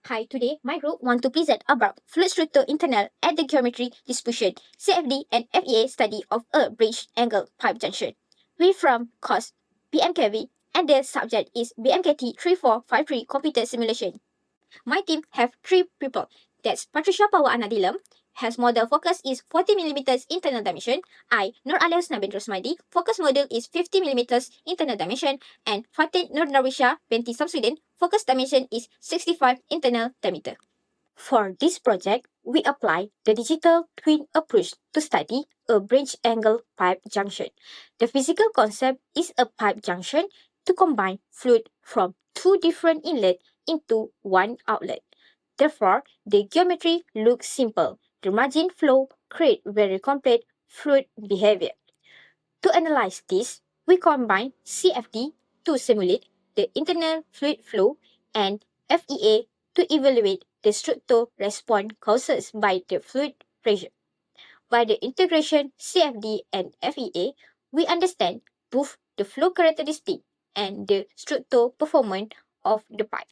Hi, today my group want to present about fluid structure internal at the geometry distribution, CFD and FEA study of a bridge angle pipe junction. We from course BMKV and the subject is BMKT 3453 computer simulation. My team have 3 people. That's Patricia Pawa Anadilam, has model focus is 40 millimeters internal dimension. I, Nur Alias Nabin Rosmadi, focus model is 50 millimeters internal dimension. And Fatin Nur Narwisha Benti Samsudin, focus dimension is 65 internal diameter. For this project, we apply the digital twin approach to study a bridge angle pipe junction. The physical concept is a pipe junction to combine fluid from 2 different inlets into one outlet. Therefore, the geometry looks simple. The margin flow create very complex fluid behavior. To analyze this, we combine CFD to simulate the internal fluid flow and FEA to evaluate the structural response caused by the fluid pressure. By the integration CFD and FEA, we understand both the flow characteristic and the structural performance of the pipe.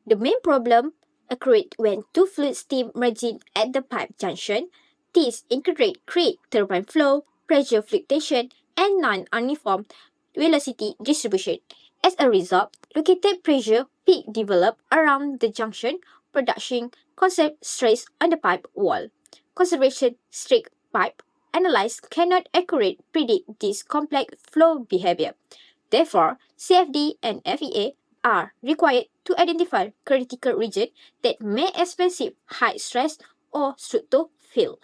The main problem occurred when two fluid streams merging at the pipe junction. This integrate create turbine flow, pressure fluctuation, and non-uniform velocity distribution. As a result, located pressure peak develop around the junction, production concept stress on the pipe wall. Conservation strict pipe analysis cannot accurately predict this complex flow behavior. Therefore, CFD and FEA are required to identify critical regions that may experience high stress or structural fail.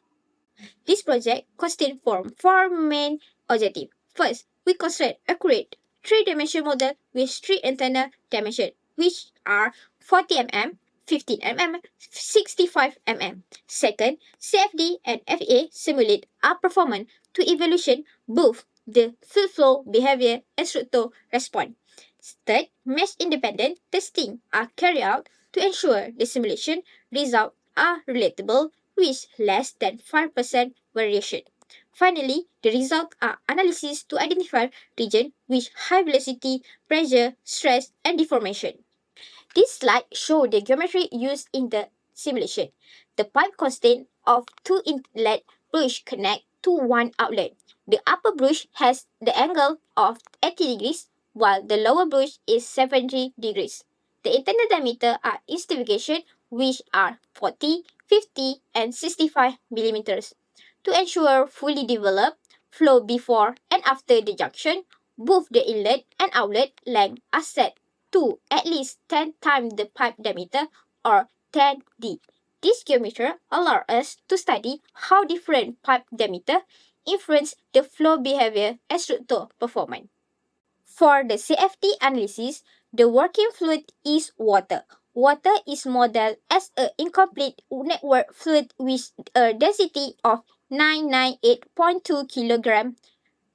This project consists from 4 main objectives. First, we construct accurate 3-dimensional model with 3 internal dimensions, which are 40 mm, 15 mm, 65 mm. Second, CFD and FEA simulate our performance to evaluation both the fluid flow behavior and structural response. Third, mesh-independent testing are carried out to ensure the simulation results are relatable with less than 5% variation. Finally, the results are analysis to identify regions with high velocity, pressure, stress, and deformation. This slide shows the geometry used in the simulation. The pipe consists of 2 inlet brush connect to one outlet. The upper brush has the angle of 80 degrees while the lower brush is 70 degrees. The internal diameter are investigation which are 40, 50, and 65 millimeters. To ensure fully developed flow before and after the junction, both the inlet and outlet length are set to at least 10 times the pipe diameter or 10D. This geometry allows us to study how different pipe diameter influence the flow behavior and structural performance. For the CFD analysis, the working fluid is water. Water is modeled as an incomplete network fluid with a density of 998.2 kg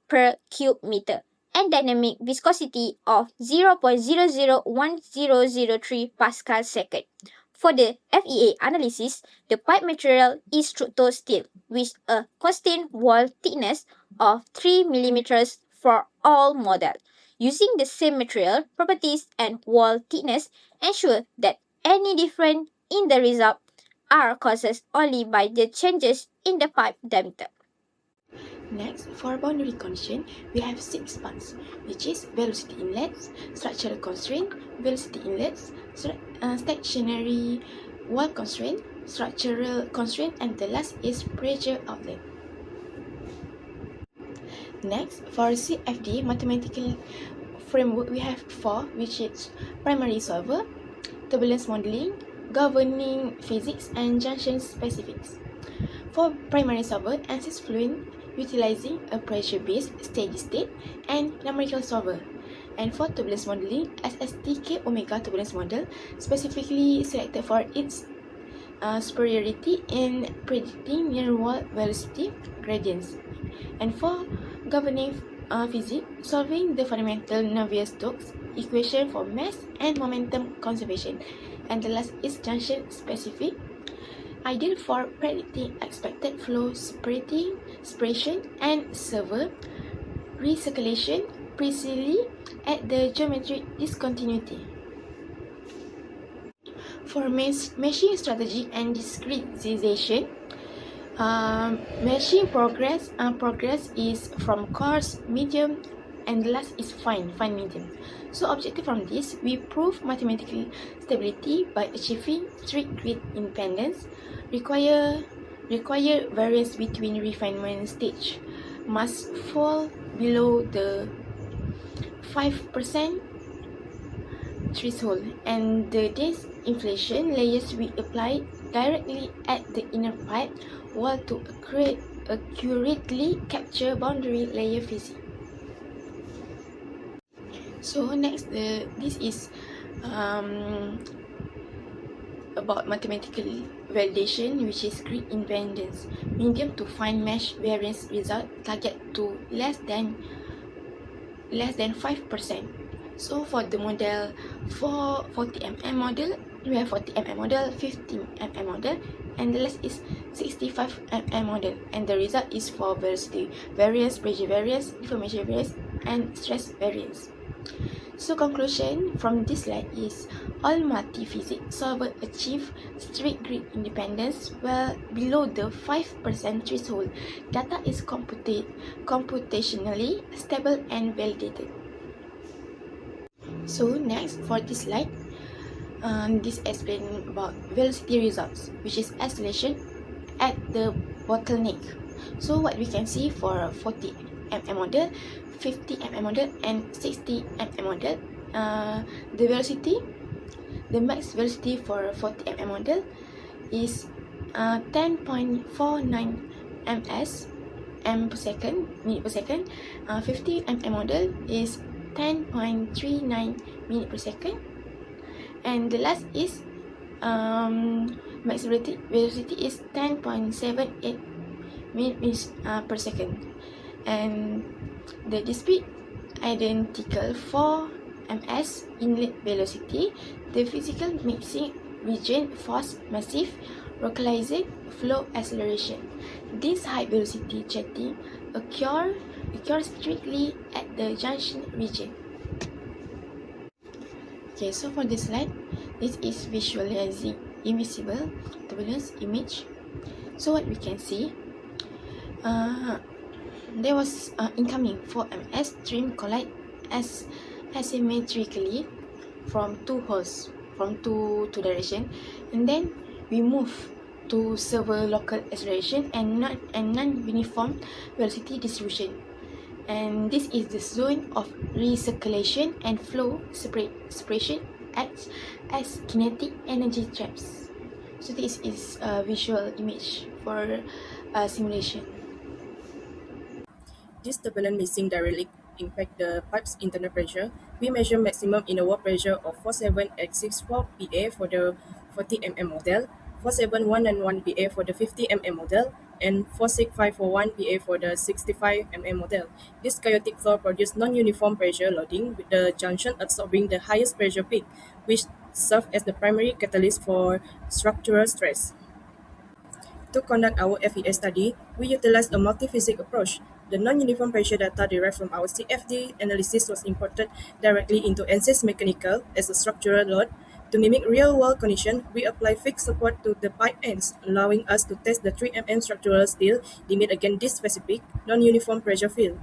per cube meter and dynamic viscosity of 0.001003 Pascal second. For the FEA analysis, the pipe material is structural steel with a constant wall thickness of 3 mm for all models. Using the same material properties and wall thickness ensure that any difference in the result are caused only by the changes in the pipe diameter. Next, for boundary condition, we have 6 parts, which is velocity inlets, structural constraint, velocity inlets, stationary wall constraint, structural constraint, and the last is pressure outlet. Next, for CFD mathematical framework, we have 4, which is primary solver, turbulence modeling, governing physics, and junction specifics. For primary solver, ANSYS Fluent utilizing a pressure-based steady state and numerical solver. And for turbulence modeling, SSTK Omega turbulence model specifically selected for its superiority in predicting near wall velocity gradients. And for governing physics, solving the fundamental Navier-Stokes equation for mass and momentum conservation. And the last is junction specific, ideal for predicting expected flow separation and server recirculation precisely at the geometric discontinuity. For meshing strategy and discretization, meshing progress is from coarse, medium, and the last is fine medium. So objective from this, we prove mathematical stability by achieving strict grid independence. Require variance between refinement stage must fall below the 5% threshold, and the disinflation layers we apply directly at the inner pipe while to accurately capture boundary layer phasing. So next, this is about mathematical validation, which is grid independence. Medium to fine mesh variance result target to less than 5%. So for the model, for 40mm model, we have 40mm model, 50mm model, and the last is 65mm model, and the result is for velocity variance, pressure variance, deformation variance, and stress variance. So conclusion from this slide is all multi-physics solvers achieve strict grid independence well below the 5% threshold. Data is computationally stable and validated. So next, for this slide, this explains about velocity results, which is acceleration at the bottleneck. So what we can see for 40mm model, 50mm model, and 60mm model, the velocity, the max velocity for 40mm model is 10.49 ms m per second, minute per second. 50mm model is 10.39 minute per second, and the last is max velocity is 10.78 minutes per second, and the speed identical for ms inlet velocity, the physical mixing region force massive localized flow acceleration. This high velocity jetting occurs strictly at the junction region. Okay, so for this slide, this is visualizing invisible turbulence image. So what we can see, there was incoming 4ms stream collide asymmetrically from two holes, from two direction, and then we move to server local acceleration and non-uniform velocity distribution, and this is the zone of recirculation and flow separation acts as kinetic energy traps. So this is a visual image for simulation. This turbulent mixing directly impact the pipe's internal pressure. We measure maximum inner wall pressure of 47864 PA for the 40mm model, 47191 PA for the 50mm model, and 46541 PA for the 65mm model. This chaotic flow produces non-uniform pressure loading, with the junction absorbing the highest pressure peak, which serves as the primary catalyst for structural stress. To conduct our FEA study, we utilized a multi-physics approach. The non-uniform pressure data derived from our CFD analysis was imported directly into ANSYS Mechanical as a structural load. To mimic real-world conditions, we apply fixed support to the pipe ends, allowing us to test the 3mm structural steel limit against this specific non-uniform pressure field.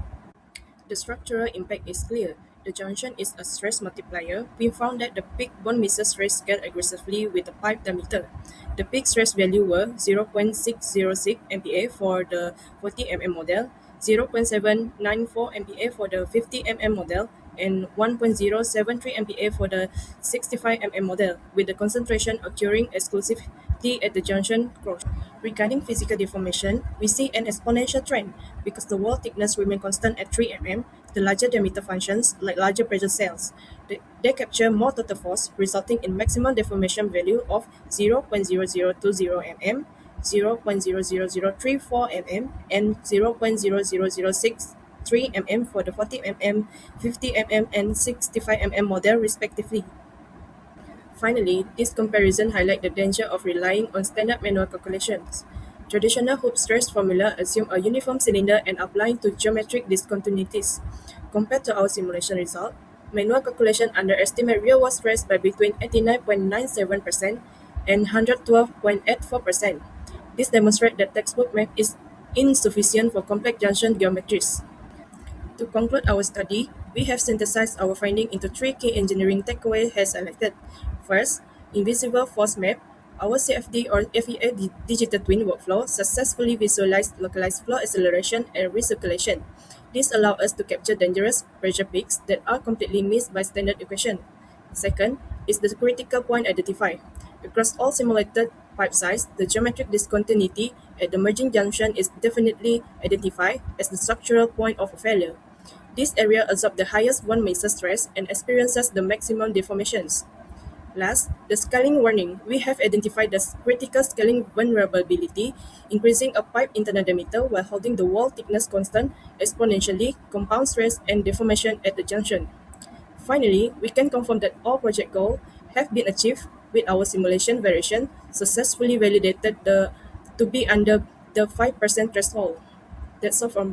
The structural impact is clear. The junction is a stress multiplier. We found that the peak bond misses stress scale aggressively with the pipe diameter. The peak stress value were 0.606 MPa for the 40mm model, 0.794 MPa for the 50mm model, and 1.073 MPa for the 65mm model, with the concentration occurring exclusively at the junction cross. Regarding physical deformation, we see an exponential trend because the wall thickness remains constant at 3 mm. The larger diameter functions, like larger pressure cells, they capture more total force, resulting in maximum deformation value of 0.0020 mm, 0.00034 mm, and 0.00063 mm for the 40mm, 50mm, and 65mm model respectively. Finally, this comparison highlights the danger of relying on standard manual calculations. Traditional Hoops stress formula assume a uniform cylinder and applying to geometric discontinuities. Compared to our simulation result, manual calculation underestimate real-world stress by between 89.97% and 112.84%. This demonstrates that textbook math is insufficient for complex junction geometries. To conclude our study, we have synthesized our finding into three key engineering takeaways as selected. First, invisible force map. Our CFD or FEA digital twin workflow successfully visualized localized flow acceleration and recirculation. This allows us to capture dangerous pressure peaks that are completely missed by standard equation. Second is the critical point identified. Across all simulated pipe size, the geometric discontinuity at the merging junction is definitely identified as the structural point of failure. This area absorbs the highest one meter stress and experiences the maximum deformations. Last, the scaling warning. We have identified the critical scaling vulnerability, increasing a pipe internal diameter while holding the wall thickness constant exponentially, compound stress and deformation at the junction. Finally, we can confirm that all project goals have been achieved with our simulation variation successfully validated to be under the 5% threshold. That's all from